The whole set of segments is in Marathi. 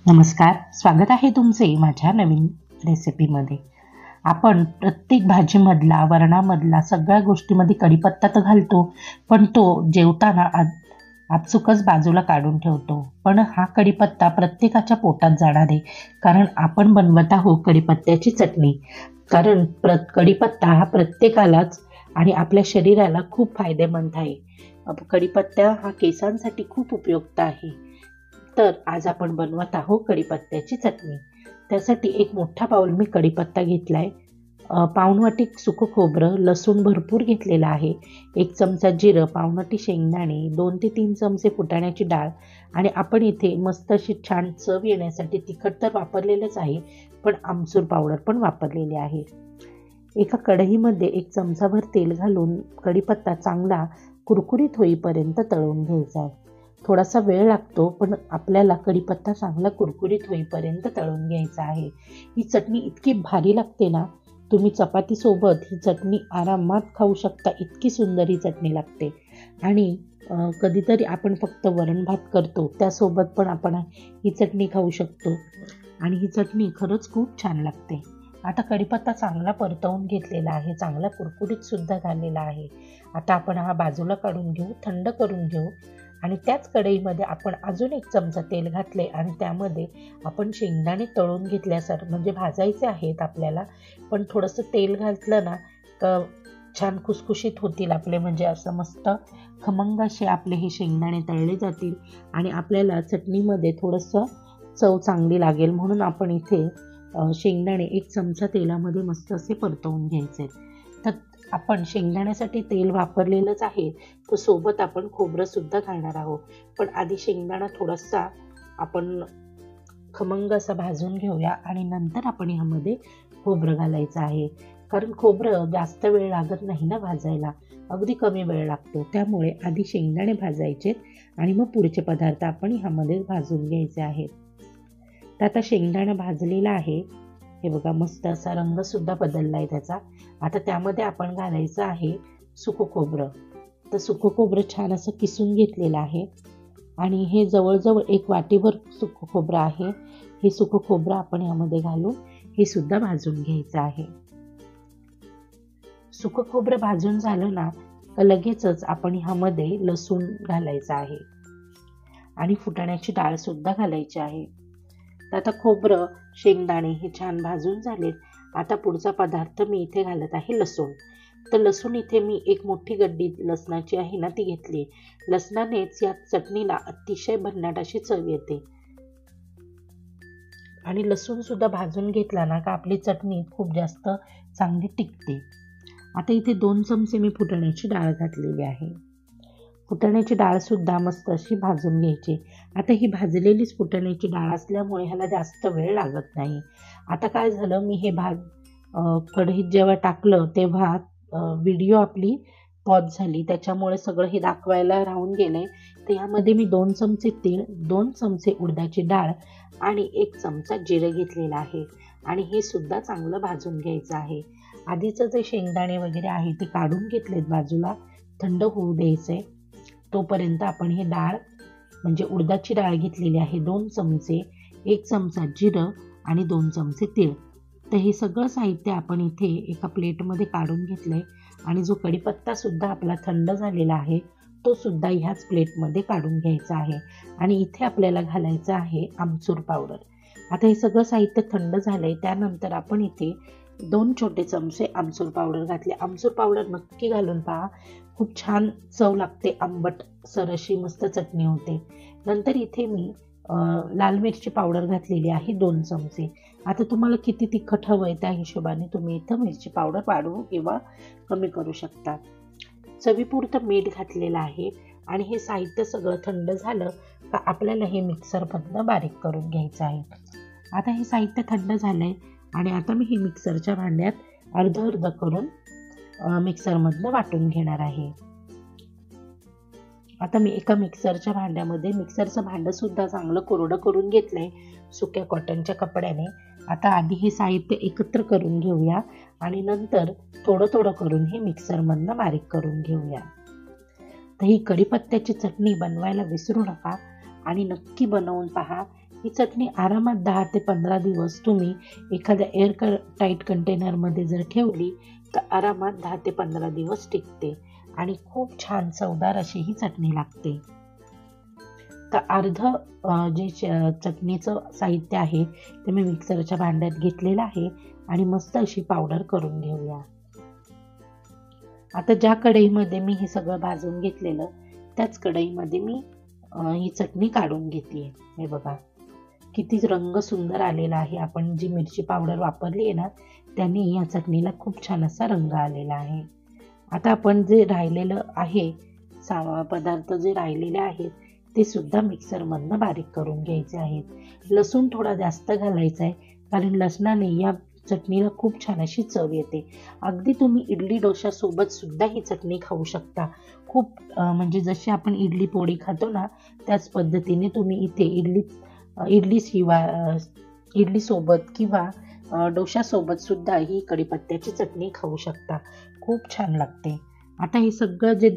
नमस्कार, स्वागत आहे तुमचे माझ्या नवीन रेसिपीमध्ये. आपण प्रत्येक भाजीमधला, वरणामधला सगळ्या गोष्टीमध्ये कढीपत्ता तर घालतो, पण तो जेवताना आपसुकच बाजूला काढून ठेवतो. पण हा कढीपत्ता प्रत्येकाच्या पोटात जाणार आहे, कारण आपण बनवत आहोत कढीपत्त्याची चटणी. कारण कढीपत्ता हा प्रत्येकालाच आणि आपल्या शरीराला खूप फायदेमंद आहे. कढीपत्ता हा केसांसाठी खूप उपयुक्त आहे. तर आज आपण बनवत आहोत कढीपत्त्याची चटणी. त्यासाठी एक मोठा बाउल मी कढीपत्ता घेतलाय, पाऊण वाटी सुकं खोबरं, लसूण भरपूर घेतलेला आहे, 1 चमचा जिरं, पाऊण वाटी शेंगदाणे, 2 ते 3 चमचे फुटाण्याची डाळ आणि आपण इथे मस्त अशी छान चव येण्यासाठी तिखट तर वापरलेलंच आहे, पण आमचूर पावडर पण वापरलेली आहे. एका कढईमध्ये 1 चमचाभर तेल घालून कढीपत्ता चांगला कुरकुरीत होईपर्यंत तळून घ्यायचा आहे. थोडासा वेळ लागतो, पण आपल्याला कढीपत्ता चांगला कुरकुरीत होईपर्यंत तळून घ्यायचा आहे. ही चटणी इतकी भारी लागते ना, तुम्ही चपातीसोबत ही चटणी आरामात खाऊ शकता, इतकी सुंदर ही चटणी लागते. आणि कधीतरी आपण फक्त वरण भात करतो, त्यासोबत पण आपण ही चटणी खाऊ शकतो आणि ही चटणी खरंच खूप छान लागते. आता कढीपत्ता चांगला परतवून घेतलेला आहे, चांगला कुरकुरीत सुद्धा झालेला आहे. आता आपण हा बाजूला काढून घेऊ, थंड करून घेऊ आणि त्याच कढईमध्ये आपण अजून 1 चमचा तेल घातले आणि त्यामध्ये आपण शेंगदाणे तळून घेतल्यासारखं, म्हणजे भाजायचे आहेत आपल्याला, पण थोडंसं तेल घातलं ना तर छान खुसखुशीत होतील आपले, म्हणजे असं मस्त खमंग असे आपले हे शेंगदाणे तळले जातील आणि आपल्याला चटणीमध्ये थोडंसं चव चांगली लागेल, म्हणून आपण इथे शेंगदाणे 1 चमचा तेलामध्ये मस्त असे परतवून घ्यायचे. तर आपण शेंगदाण्यासाठी तेल वापरलेलंच आहे, तर सोबत आपण खोबरं सुद्धा घालणार आहोत. पण आधी शेंगदाणा थोडासा आपण खमंग असा भाजून घेऊया आणि नंतर आपण ह्यामध्ये खोबरं घालायचं आहे. कारण खोबरं जास्त वेळ लागत नाही ना भाजायला, अगदी कमी वेळ लागतो. त्यामुळे आधी शेंगदाणे भाजायचे आणि मग पुढचे पदार्थ आपण ह्यामध्ये भाजून घ्यायचे आहेत. तर आता शेंगदाणा भाजलेला आहे, हे बघा मस्त असा रंग सुद्धा बदलला आहे त्याचा. आता त्यामध्ये आपण घालायचं आहे सुकं खोबरं. तर सुकं खोबरं छान असं किसून घेतलेलं आहे आणि हे जवळजवळ 1 वाटीभर सुकं खोबरं आहे. हे सुकं खोबरं आपण यामध्ये घालून हे सुद्धा भाजून घ्यायचं आहे. सुकं खोबरं भाजून झालं ना तर लगेचच आपण ह्यामध्ये लसूण घालायचं आहे आणि फुटाण्याची डाळ सुद्धा घालायची आहे. तर आता खोबरं, शेंगदाणे हे छान भाजून झालेत. आता पुढचा पदार्थ मी इथे घालत आहे लसूण. तर लसूण इथे मी 1 मोठी गड्डी लसणाची आहे ना ती घेतली. लसणानेच या चटणीला अतिशय भन्नाट अशी चव येते आणि लसूण सुद्धा भाजून घेतला ना का आपली चटणी खूप जास्त चांगली टिकते. आता इथे 2 चमचे मी फुटाण्याची डाळ घातलेली आहे. फुटाण्याची डाळ सुद्धा मस्त अशी भाजून घ्यायची. आता ही भाजलेलीच फुटाण्याची डाळ असल्यामुळे ह्याला जास्त वेळ लागत नाही. आता काय झालं, मी हे कढईत जेव्हा टाकलं तेव्हा व्हिडिओ आपली पॉज झाली, त्याच्यामुळे सगळं हे दाखवायला राहून गेलंय. तर यामध्ये मी 2 चमचे तीळ, 2 चमचे उडदाची डाळ आणि 1 चमचा जिरं घेतलेलं आहे आणि हे सुद्धा चांगलं भाजून घ्यायचं आहे. आधीचं जे शेंगदाणे वगैरे आहे ते काढून घेतलेत बाजूला, थंड होऊ द्यायचे. तोपर्यंत आपण हे डाळ, म्हणजे उडदाची डाळ घेतलेली आहे 2 चमचे, 1 चमचा जिरं आणि 2 चमचे तीळ. तर हे सगळं साहित्य आपण इथे एका प्लेटमध्ये काढून घेतलंय आणि जो कढीपत्ता सुद्धा आपला थंड झालेला आहे तो सुद्धा ह्याच प्लेटमध्ये काढून घ्यायचा आहे आणि इथे आपल्याला घालायचं आहे आमचूर पावडर. आता हे सगळं साहित्य थंड झालंय, त्यानंतर आपण इथे 2 छोटे चमचे आमचूर पावडर घातले. आमचूर पावडर नक्की घालून पहा, खूप छान चव लागते, आंबट सरशी मस्त चटणी होते. नंतर इथे मी लाल मिरची पावडर घातलेली आहे 2 चमचे. आता तुम्हाला किती तिखट हवं आहे त्या हिशोबाने तुम्ही इथं मिरची पावडर वाढवू किंवा कमी करू शकता. चवीपुरतं मीठ घातलेलं आहे आणि हे साहित्य सगळं थंड झालं का आपल्याला हे मिक्सरमधनं बारीक करून घ्यायचं आहे. आता हे साहित्य थंड झालंय आणि आता मी हे मिक्सरच्या भांड्यात अर्ध करून मिक्सरमधनं वाटून घेणार आहे. आता मी एका मिक्सरच्या भांड्यामध्ये, मिक्सरचं भांडं सुद्धा चांगलं कोरडं करून घेतलंय सुक्या कॉटनच्या कपड्याने. आता आधी हे साहित्य एकत्र करून घेऊया आणि नंतर थोडं थोडं करून हे मिक्सरमधनं बारीक करून घेऊया. तर ही कढीपत्त्याची चटणी बनवायला विसरू नका आणि नक्की बनवून पहा. ही चटणी आरामात 10 ते 15 दिवस तुम्ही एखाद्या एअर टाईट कंटेनरमध्ये जर ठेवली तर आरामात 10 ते 15 दिवस टिकते आणि खूप छान चवदार अशी ही चटणी लागते. तर जे चटणीचं साहित्य आहे ते मी मिक्सरच्या भांड्यात घेतलेलं आहे आणि मस्त अशी पावडर करून घेऊया. आता ज्या कढईमध्ये मी हे सगळं भाजून घेतलेलं त्याच कढईमध्ये मी ही चटणी काढून घेतली. हे बघा किती रंग सुंदर आलेला आहे. आपण जी मिरची पावडर वापरली आहे ना त्याने या चटणीला खूप छान असा रंग आलेला आहे. आता आपण जे राहिलेलं आहे पदार्थ जे राहिलेले आहेत ते सुद्धा मिक्सरमधनं बारीक करून घ्यायचे आहेत. लसूण थोडा जास्त घालायचा आहे कारण लसणाने या चटणीला खूप छान अशी चव येते. अगदी तुम्ही इडली डोश्यासोबत सुद्धा ही चटणी खाऊ शकता. खूप म्हणजे जशी आपण इडली पोळी खातो ना त्याच पद्धतीने तुम्ही इथे इडली सोबत किंवा डोश्यासोबत सुद्धा ही कढीपत्त्याची चटणी खाऊ शकता. खूप छान लागते. आता हे सगळं जे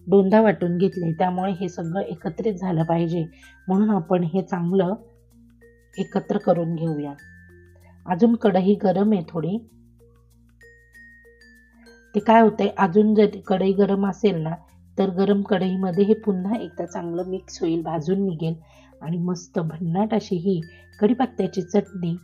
दोनदा वाटून घेतले त्यामुळे हे सगळं एकत्रित झालं पाहिजे म्हणून आपण हे चांगलं एकत्र करून घेऊया. अजून कढई गरम आहे थोडी. ते काय होतंय अजून जर कढई गरम असेल ना तर गरम कढईमध्ये हे पुन्हा एकदा चांगलं मिक्स होईल, भाजून निघेल आणि मस्त भन्नाट अशी ही कढीपत्त्याची चटणी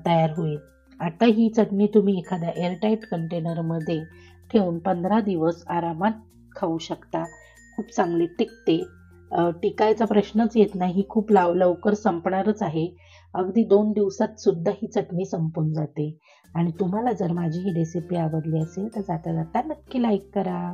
तयार होईल. आता ही चटणी तुम्ही एखाद्या एअरटाईट कंटेनरमध्ये ठेवून 15 दिवस आरामात खाऊ शकता. खूप चांगली टिकते. टिकायचा प्रश्नच येत नाही. ही खूप लवकर संपणारच आहे. अगदी 2 दिवसात सुद्धा ही चटणी संपून जाते. आणि तुम्हाला जर माझी ही रेसिपी आवडली असेल तर जाता जाता नक्की लाईक करा.